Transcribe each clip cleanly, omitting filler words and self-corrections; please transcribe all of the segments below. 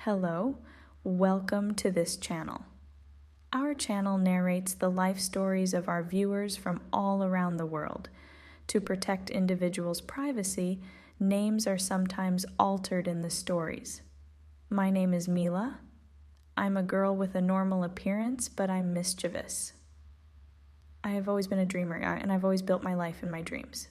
Hello, welcome to this channel. Our channel narrates the life stories of our viewers from all around the world. To protect individuals' privacy, names are sometimes altered in the stories. My name is Mila. I'm a girl with a normal appearance, but I'm mischievous. I have always been a dreamer, and I've always built my life in my dreams.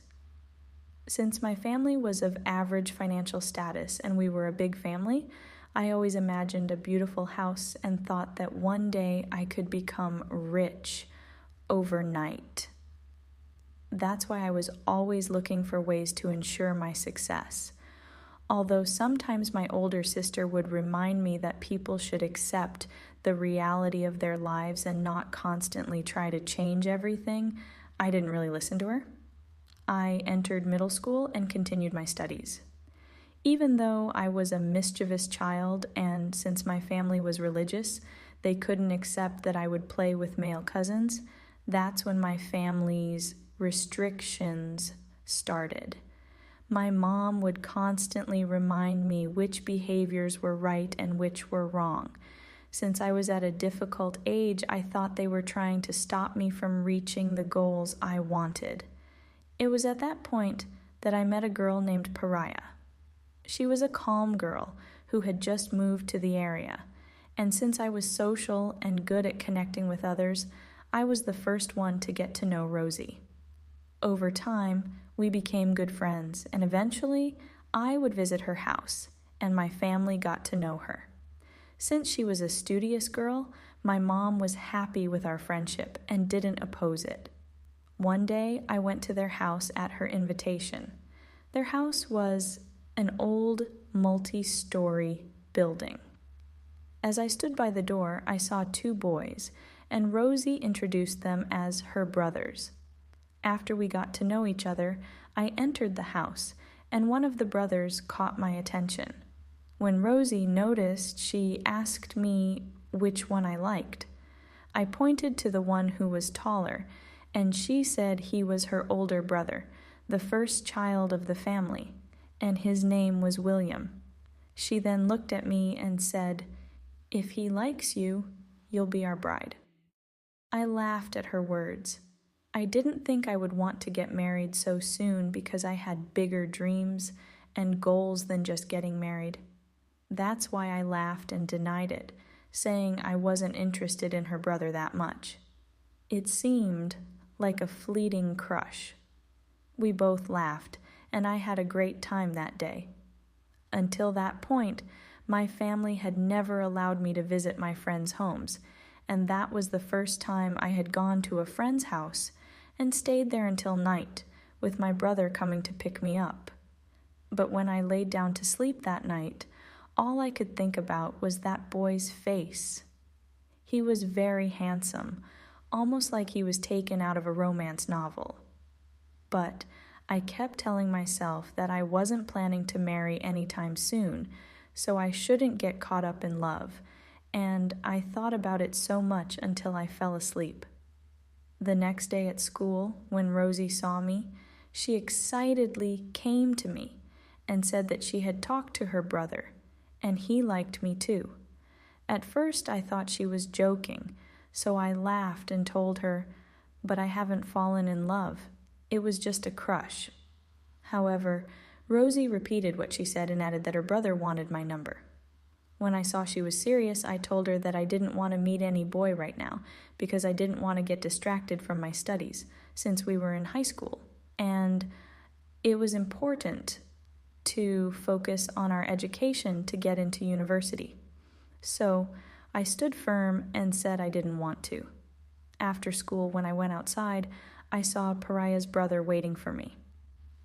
Since my family was of average financial status and we were a big family, I always imagined a beautiful house and thought that one day I could become rich overnight. That's why I was always looking for ways to ensure my success. Although sometimes my older sister would remind me that people should accept the reality of their lives and not constantly try to change everything, I didn't really listen to her. I entered middle school and continued my studies. Even though I was a mischievous child, and since my family was religious, they couldn't accept that I would play with male cousins, that's when my family's restrictions started. My mom would constantly remind me which behaviors were right and which were wrong. Since I was at a difficult age, I thought they were trying to stop me from reaching the goals I wanted. It was at that point that I met a girl named Pariah. She was a calm girl who had just moved to the area, and since I was social and good at connecting with others, I was the first one to get to know Rosie. Over time, we became good friends, and eventually, I would visit her house, and my family got to know her. Since she was a studious girl, my mom was happy with our friendship and didn't oppose it. One day, I went to their house at her invitation. Their house was an old multi-story building. As I stood by the door, I saw two boys, and Rosie introduced them as her brothers. After we got to know each other, I entered the house, and one of the brothers caught my attention. When Rosie noticed, she asked me which one I liked. I pointed to the one who was taller, and she said he was her older brother, the first child of the family, and his name was William. She then looked at me and said, "If he likes you, you'll be our bride." I laughed at her words. I didn't think I would want to get married so soon because I had bigger dreams and goals than just getting married. That's why I laughed and denied it, saying I wasn't interested in her brother that much. It seemed like a fleeting crush. We both laughed, and I had a great time that day. Until that point, my family had never allowed me to visit my friends' homes, and that was the first time I had gone to a friend's house and stayed there until night, with my brother coming to pick me up. But when I laid down to sleep that night, all I could think about was that boy's face. He was very handsome, almost like he was taken out of a romance novel. But I kept telling myself that I wasn't planning to marry anytime soon, so I shouldn't get caught up in love, and I thought about it so much until I fell asleep. The next day at school, when Rosie saw me, she excitedly came to me and said that she had talked to her brother, and he liked me too. At first, I thought she was joking, so I laughed and told her, "But I haven't fallen in love. It was just a crush." However, Rosie repeated what she said and added that her brother wanted my number. When I saw she was serious, I told her that I didn't want to meet any boy right now because I didn't want to get distracted from my studies since we were in high school, and it was important to focus on our education to get into university. So I stood firm and said I didn't want to. After school, when I went outside, I saw Pariah's brother waiting for me.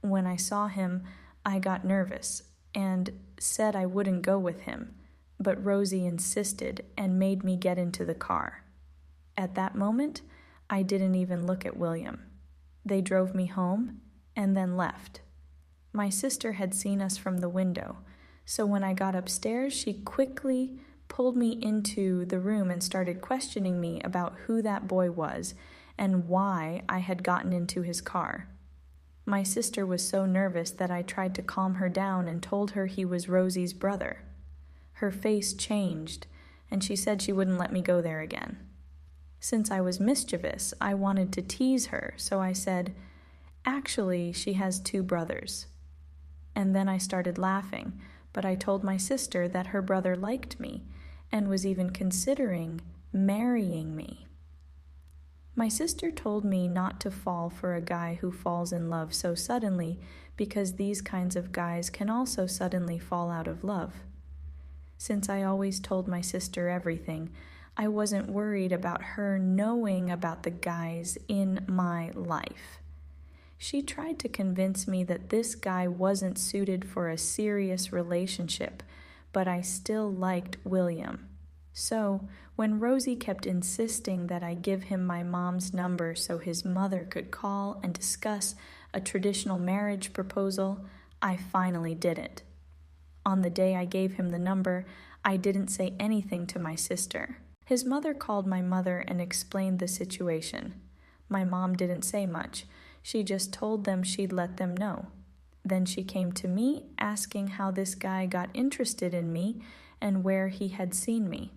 When I saw him, I got nervous and said I wouldn't go with him, but Rosie insisted and made me get into the car. At that moment, I didn't even look at William. They drove me home and then left. My sister had seen us from the window, so when I got upstairs, she quickly pulled me into the room and started questioning me about who that boy was and why I had gotten into his car. My sister was so nervous that I tried to calm her down and told her he was Rosie's brother. Her face changed, and she said she wouldn't let me go there again. Since I was mischievous, I wanted to tease her, so I said, "Actually, she has 2 brothers." And then I started laughing, but I told my sister that her brother liked me and was even considering marrying me. My sister told me not to fall for a guy who falls in love so suddenly, because these kinds of guys can also suddenly fall out of love. Since I always told my sister everything, I wasn't worried about her knowing about the guys in my life. She tried to convince me that this guy wasn't suited for a serious relationship, but I still liked William. So, when Rosie kept insisting that I give him my mom's number so his mother could call and discuss a traditional marriage proposal, I finally did it. On the day I gave him the number, I didn't say anything to my sister. His mother called my mother and explained the situation. My mom didn't say much. She just told them she'd let them know. Then she came to me asking how this guy got interested in me and where he had seen me.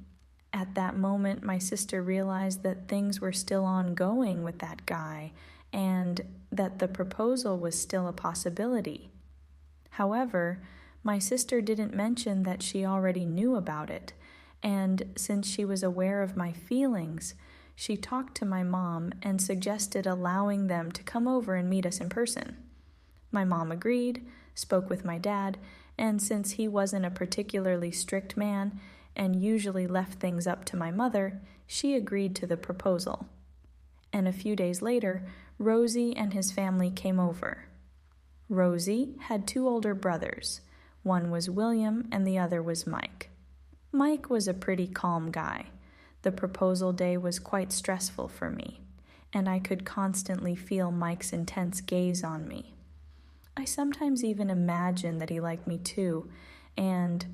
At that moment, my sister realized that things were still ongoing with that guy and that the proposal was still a possibility. However, my sister didn't mention that she already knew about it, and since she was aware of my feelings, she talked to my mom and suggested allowing them to come over and meet us in person. My mom agreed, spoke with my dad, and since he wasn't a particularly strict man and usually left things up to my mother, she agreed to the proposal. And a few days later, Rosie and his family came over. Rosie had 2 older brothers. One was William and the other was Mike. Mike was a pretty calm guy. The proposal day was quite stressful for me, and I could constantly feel Mike's intense gaze on me. I sometimes even imagined that he liked me too, and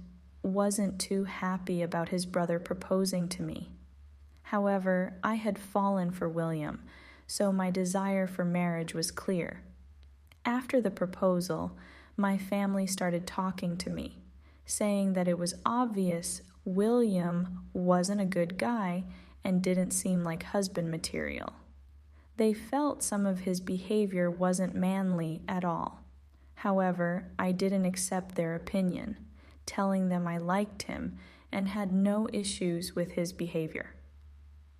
wasn't too happy about his brother proposing to me. However, I had fallen for William, so my desire for marriage was clear. After the proposal, my family started talking to me, saying that it was obvious William wasn't a good guy and didn't seem like husband material. They felt some of his behavior wasn't manly at all. However, I didn't accept their opinion, telling them I liked him and had no issues with his behavior.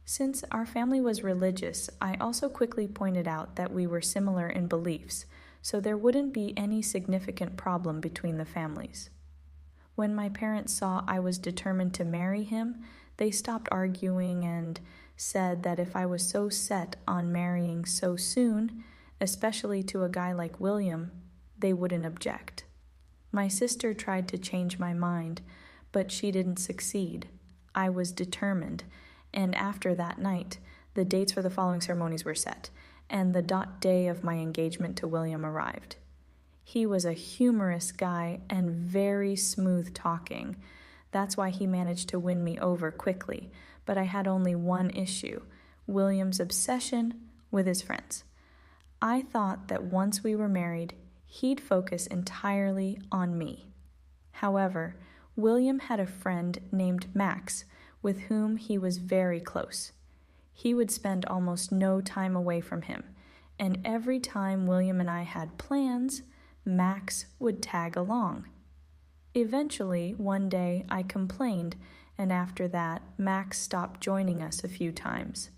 Since our family was religious, I also quickly pointed out that we were similar in beliefs, so there wouldn't be any significant problem between the families. When my parents saw I was determined to marry him, they stopped arguing and said that if I was so set on marrying so soon, especially to a guy like William, they wouldn't object. My sister tried to change my mind, but she didn't succeed. I was determined, and after that night, the dates for the following ceremonies were set, and the day of my engagement to William arrived. He was a humorous guy and very smooth talking. That's why he managed to win me over quickly, but I had only one issue: William's obsession with his friends. I thought that once we were married, he'd focus entirely on me. However, William had a friend named Max with whom he was very close. He would spend almost no time away from him, and every time William and I had plans, Max would tag along. Eventually, one day, I complained, and after that, Max stopped joining us a few times.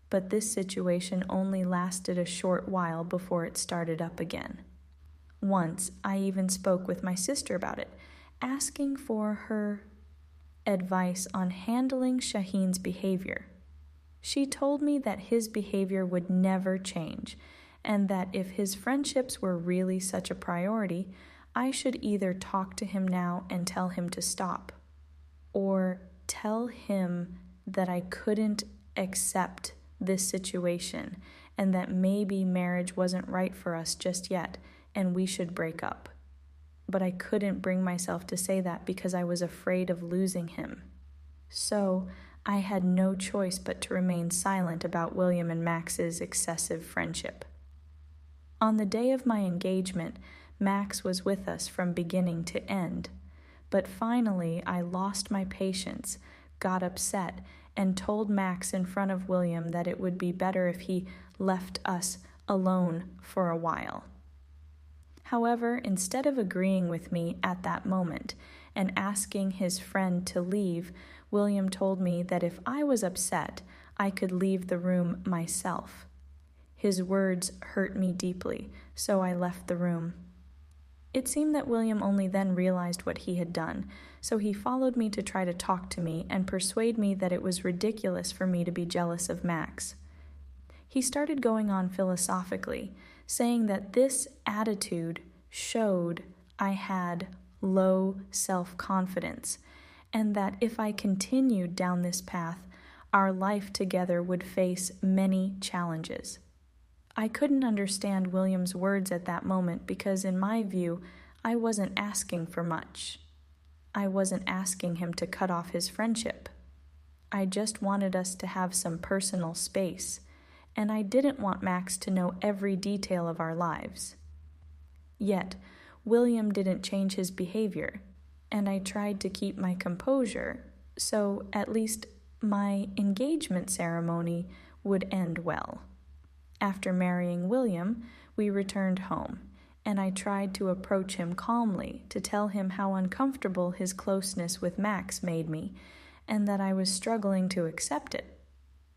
But this situation only lasted a short while before it started up again. Once, I even spoke with my sister about it, asking for her advice on handling Shaheen's behavior. She told me that his behavior would never change, and that if his friendships were really such a priority, I should either talk to him now and tell him to stop, or tell him that I couldn't accept this situation and that maybe marriage wasn't right for us just yet and we should break up. But I couldn't bring myself to say that because I was afraid of losing him. So I had no choice but to remain silent about William and Max's excessive friendship. On the day of my engagement, Max was with us from beginning to end, But finally, I lost my patience, got upset, and told Max in front of William that it would be better if he left us alone for a while. However, instead of agreeing with me at that moment and asking his friend to leave, William told me that if I was upset, I could leave the room myself. His words hurt me deeply, so I left the room. It seemed that William only then realized what he had done, so he followed me to try to talk to me and persuade me that it was ridiculous for me to be jealous of Max. He started going on philosophically, saying that this attitude showed I had low self-confidence, and that if I continued down this path, our life together would face many challenges. I couldn't understand William's words at that moment because, in my view, I wasn't asking for much. I wasn't asking him to cut off his friendship. I just wanted us to have some personal space, and I didn't want Max to know every detail of our lives. Yet, William didn't change his behavior, and I tried to keep my composure, so at least my engagement ceremony would end well. After marrying William, we returned home, and I tried to approach him calmly to tell him how uncomfortable his closeness with Max made me, and that I was struggling to accept it.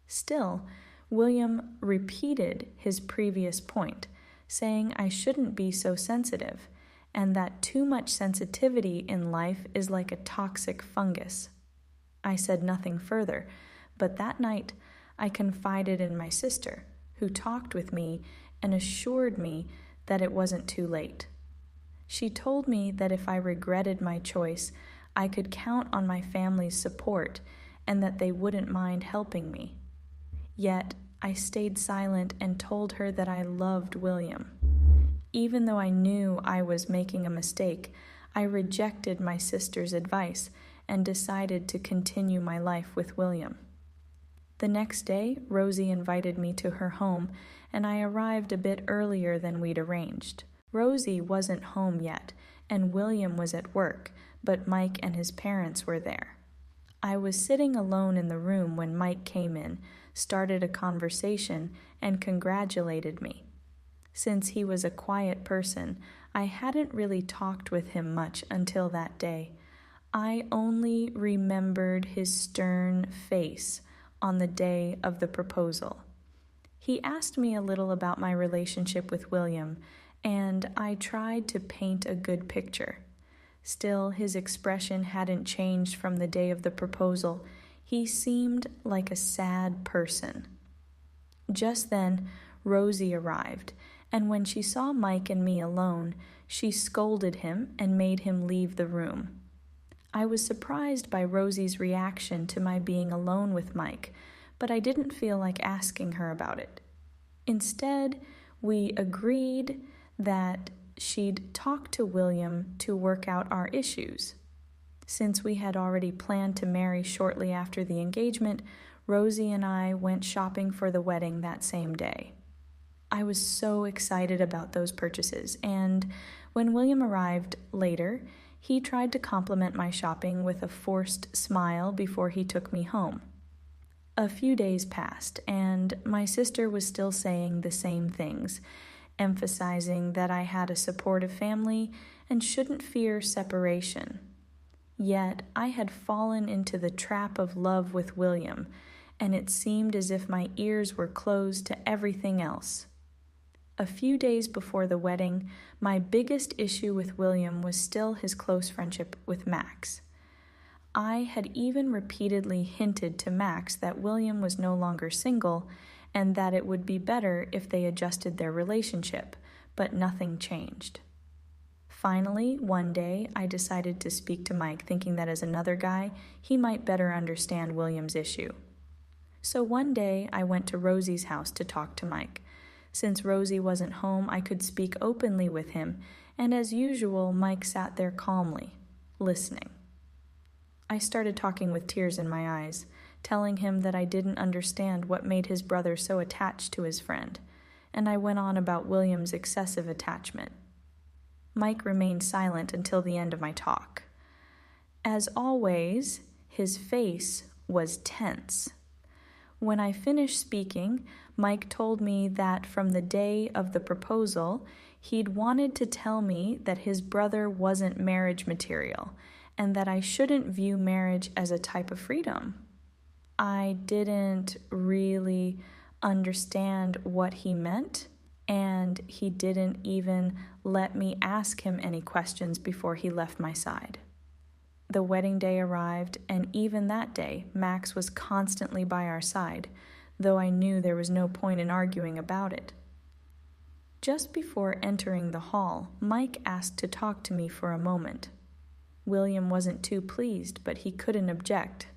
Still, William repeated his previous point, saying I shouldn't be so sensitive, and that too much sensitivity in life is like a toxic fungus. I said nothing further, but that night I confided in my sister, who talked with me and assured me that it wasn't too late. She told me that if I regretted my choice, I could count on my family's support and that they wouldn't mind helping me. Yet, I stayed silent and told her that I loved William. Even though I knew I was making a mistake, I rejected my sister's advice and decided to continue my life with William. The next day, Rosie invited me to her home, and I arrived a bit earlier than we'd arranged. Rosie wasn't home yet, and William was at work, but Mike and his parents were there. I was sitting alone in the room when Mike came in, started a conversation, and congratulated me. Since he was a quiet person, I hadn't really talked with him much until that day. I only remembered his stern face on the day of the proposal. He asked me a little about my relationship with William, and I tried to paint a good picture. Still, his expression hadn't changed from the day of the proposal. He seemed like a sad person. Just then, Rosie arrived, and when she saw Mike and me alone, she scolded him and made him leave the room. I was surprised by Rosie's reaction to my being alone with Mike, but I didn't feel like asking her about it. Instead, we agreed that she'd talk to William to work out our issues. Since we had already planned to marry shortly after the engagement, Rosie and I went shopping for the wedding that same day. I was so excited about those purchases, and when William arrived later, he tried to compliment my shopping with a forced smile before he took me home. A few days passed, and my sister was still saying the same things, emphasizing that I had a supportive family and shouldn't fear separation. Yet I had fallen into the trap of love with William, and it seemed as if my ears were closed to everything else. A few days before the wedding, my biggest issue with William was still his close friendship with Max. I had even repeatedly hinted to Max that William was no longer single and that it would be better if they adjusted their relationship, but nothing changed. Finally, one day, I decided to speak to Mike, thinking that as another guy, he might better understand William's issue. So one day, I went to Rosie's house to talk to Mike. Since Rosie wasn't home, I could speak openly with him, and as usual, Mike sat there calmly, listening. I started talking with tears in my eyes, telling him that I didn't understand what made his brother so attached to his friend, and I went on about William's excessive attachment. Mike remained silent until the end of my talk. As always, his face was tense. When I finished speaking, Mike told me that from the day of the proposal, he'd wanted to tell me that his brother wasn't marriage material and that I shouldn't view marriage as a type of freedom. I didn't really understand what he meant, and he didn't even let me ask him any questions before he left my side. The wedding day arrived, and even that day, Max was constantly by our side, though I knew there was no point in arguing about it. Just before entering the hall, Mike asked to talk to me for a moment. William wasn't too pleased, but he couldn't object.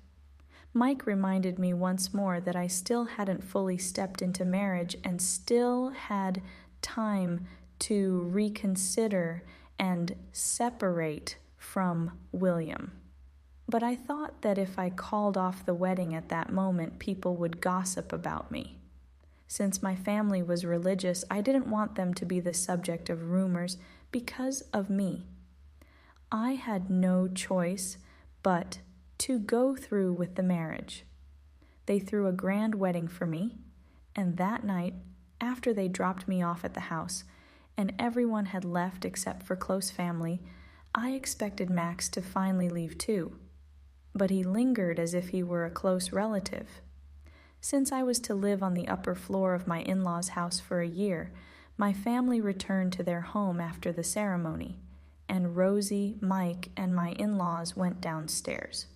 Mike reminded me once more that I still hadn't fully stepped into marriage and still had time to reconsider and separate from William. But I thought that if I called off the wedding at that moment, people would gossip about me. Since my family was religious, I didn't want them to be the subject of rumors because of me. I had no choice but to go through with the marriage. They threw a grand wedding for me, and that night, after they dropped me off at the house, and everyone had left except for close family, I expected Max to finally leave too. But he lingered as if he were a close relative. Since I was to live on the upper floor of my in-laws' house for a year, my family returned to their home after the ceremony, and Rosie, Mike, and my in-laws went downstairs.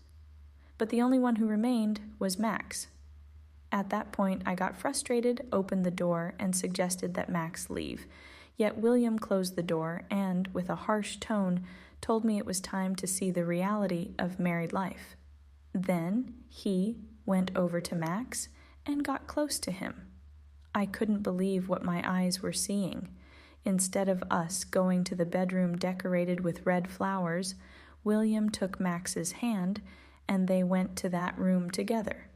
But the only one who remained was Max. At that point, I got frustrated, opened the door, and suggested that Max leave. Yet William closed the door and, with a harsh tone, told me it was time to see the reality of married life. Then he went over to Max and got close to him. I couldn't believe what my eyes were seeing. Instead of us going to the bedroom decorated with red flowers, William took Max's hand and they went to that room together.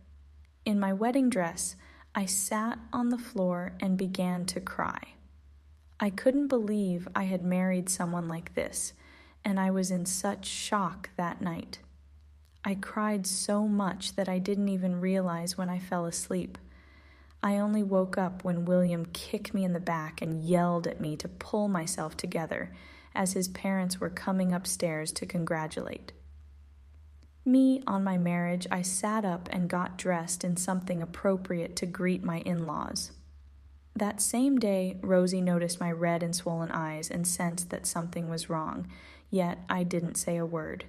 In my wedding dress, I sat on the floor and began to cry. I couldn't believe I had married someone like this, and I was in such shock that night. I cried so much that I didn't even realize when I fell asleep. I only woke up when William kicked me in the back and yelled at me to pull myself together as his parents were coming upstairs to congratulate. Me, on my marriage, I sat up and got dressed in something appropriate to greet my in-laws. That same day, Rosie noticed my red and swollen eyes and sensed that something was wrong, yet I didn't say a word.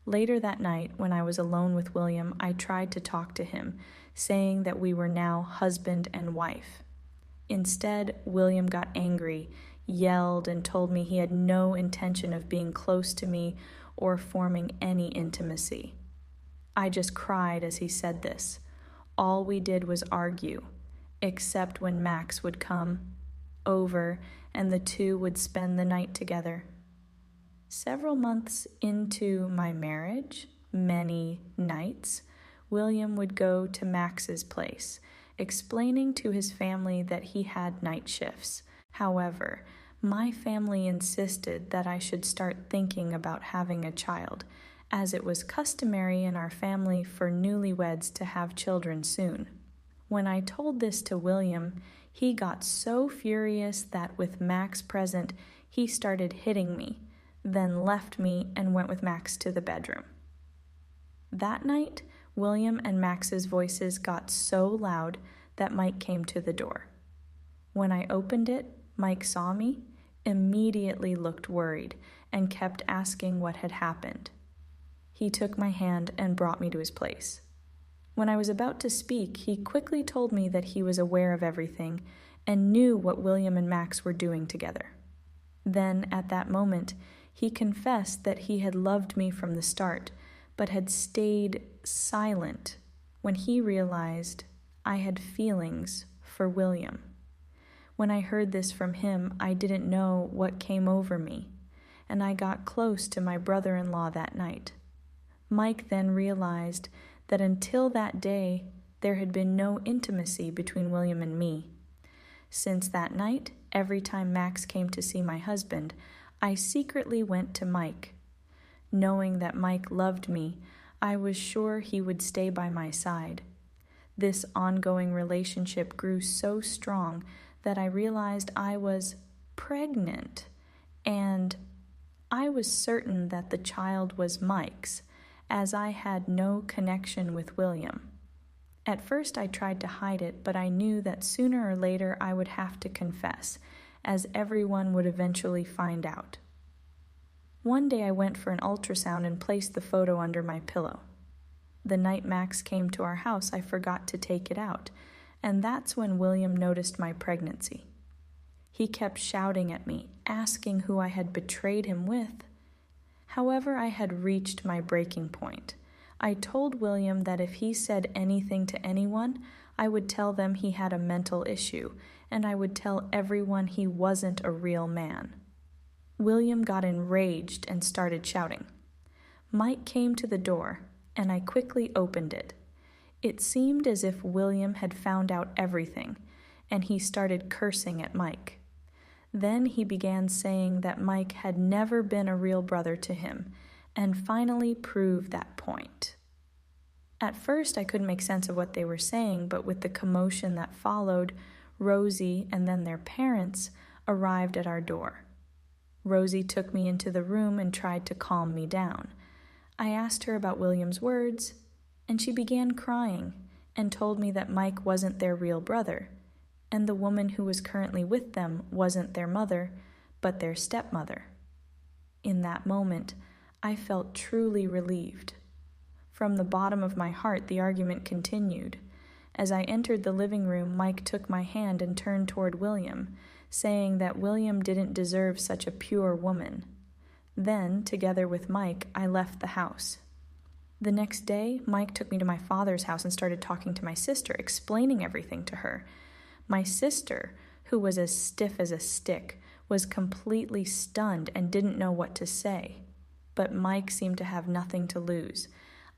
Later that night, when I was alone with William, I tried to talk to him, saying that we were now husband and wife. Instead, William got angry, yelled, and told me he had no intention of being close to me or forming any intimacy. I just cried as he said this. All we did was argue, except when Max would come over and the two would spend the night together. Several months into my marriage, many nights, William would go to Max's place, explaining to his family that he had night shifts. However, my family insisted that I should start thinking about having a child, as it was customary in our family for newlyweds to have children soon. When I told this to William, he got so furious that with Max present, he started hitting me, then left me and went with Max to the bedroom. That night, William and Max's voices got so loud that Mike came to the door. When I opened it, Mike saw me, immediately looked worried, and kept asking what had happened. He took my hand and brought me to his place. When I was about to speak, he quickly told me that he was aware of everything and knew what William and Max were doing together. Then, at that moment, he confessed that he had loved me from the start, but had stayed silent when he realized I had feelings for William. When I heard this from him, I didn't know what came over me, and I got close to my brother-in-law that night. Mike then realized that until that day, there had been no intimacy between William and me. Since that night, every time Max came to see my husband, I secretly went to Mike. Knowing that Mike loved me, I was sure he would stay by my side. This ongoing relationship grew so strong that I realized I was pregnant, and I was certain that the child was Mike's, as I had no connection with William. At first I tried to hide it, but I knew that sooner or later I would have to confess, as everyone would eventually find out. One day I went for an ultrasound and placed the photo under my pillow. The night Max came to our house, I forgot to take it out, and that's when William noticed my pregnancy. He kept shouting at me, asking who I had betrayed him with. However, I had reached my breaking point. I told William that if he said anything to anyone, I would tell them he had a mental issue, and I would tell everyone he wasn't a real man. William got enraged and started shouting. Mike came to the door, and I quickly opened it. It seemed as if William had found out everything, and he started cursing at Mike. Then he began saying that Mike had never been a real brother to him, and finally proved that point. At first, I couldn't make sense of what they were saying, but with the commotion that followed, Rosie and then their parents arrived at our door. Rosie took me into the room and tried to calm me down. I asked her about William's words, and she began crying and told me that Mike wasn't their real brother, and the woman who was currently with them wasn't their mother, but their stepmother. In that moment, I felt truly relieved. From the bottom of my heart, the argument continued. As I entered the living room, Mike took my hand and turned toward William, saying that William didn't deserve such a pure woman. Then, together with Mike, I left the house. The next day, Mike took me to my father's house and started talking to my sister, explaining everything to her. My sister, who was as stiff as a stick, was completely stunned and didn't know what to say. But Mike seemed to have nothing to lose.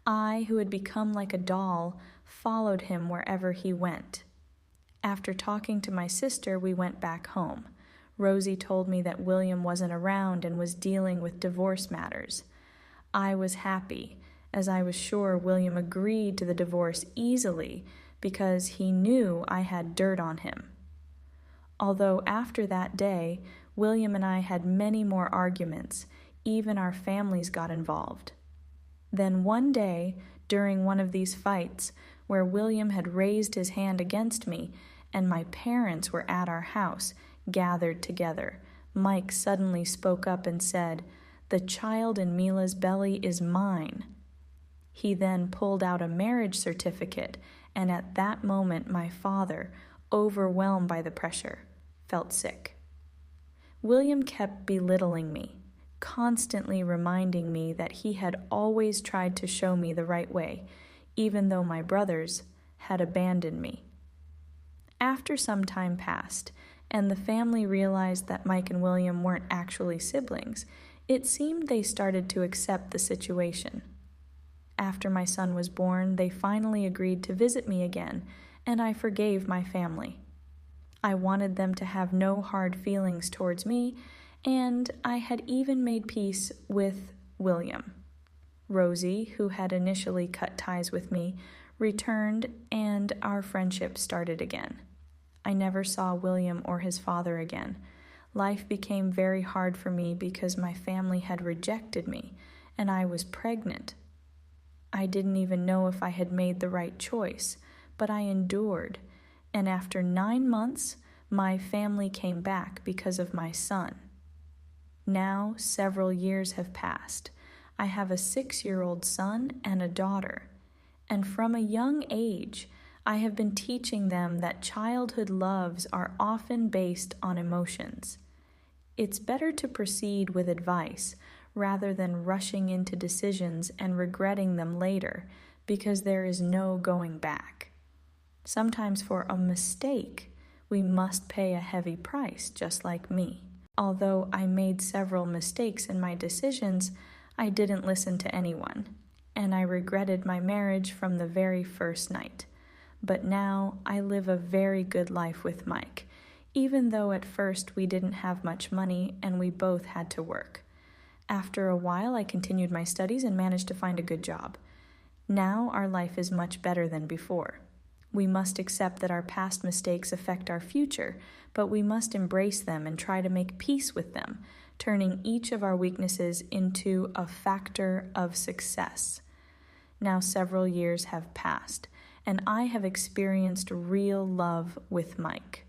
I, who had become like a doll, followed him wherever he went. After talking to my sister, we went back home. Rosie told me that William wasn't around and was dealing with divorce matters. I was happy, as I was sure William agreed to the divorce easily because he knew I had dirt on him. Although after that day, William and I had many more arguments. Even our families got involved. Then one day, during one of these fights, where William had raised his hand against me, and my parents were at our house, gathered together, Mike suddenly spoke up and said, "The child in Mila's belly is mine." He then pulled out a marriage certificate, and at that moment my father, overwhelmed by the pressure, felt sick. William kept belittling me, constantly reminding me that he had always tried to show me the right way, even though my brothers had abandoned me. After some time passed, and the family realized that Mike and William weren't actually siblings, it seemed they started to accept the situation. After my son was born, they finally agreed to visit me again, and I forgave my family. I wanted them to have no hard feelings towards me, and I had even made peace with William. Rosie, who had initially cut ties with me, returned, and our friendship started again. I never saw William or his father again. Life became very hard for me because my family had rejected me, and I was pregnant. I didn't even know if I had made the right choice, but I endured, and after 9 months, my family came back because of my son. Now, several years have passed. I have a 6-year-old son and a daughter, and from a young age, I have been teaching them that childhood loves are often based on emotions. It's better to proceed with advice rather than rushing into decisions and regretting them later because there is no going back. Sometimes for a mistake, we must pay a heavy price, just like me. Although I made several mistakes in my decisions, I didn't listen to anyone, and I regretted my marriage from the very first night. But now I live a very good life with Mike, even though at first we didn't have much money and we both had to work. After a while, I continued my studies and managed to find a good job. Now our life is much better than before. We must accept that our past mistakes affect our future, but we must embrace them and try to make peace with them, turning each of our weaknesses into a factor of success. Now several years have passed, and I have experienced real love with Mike.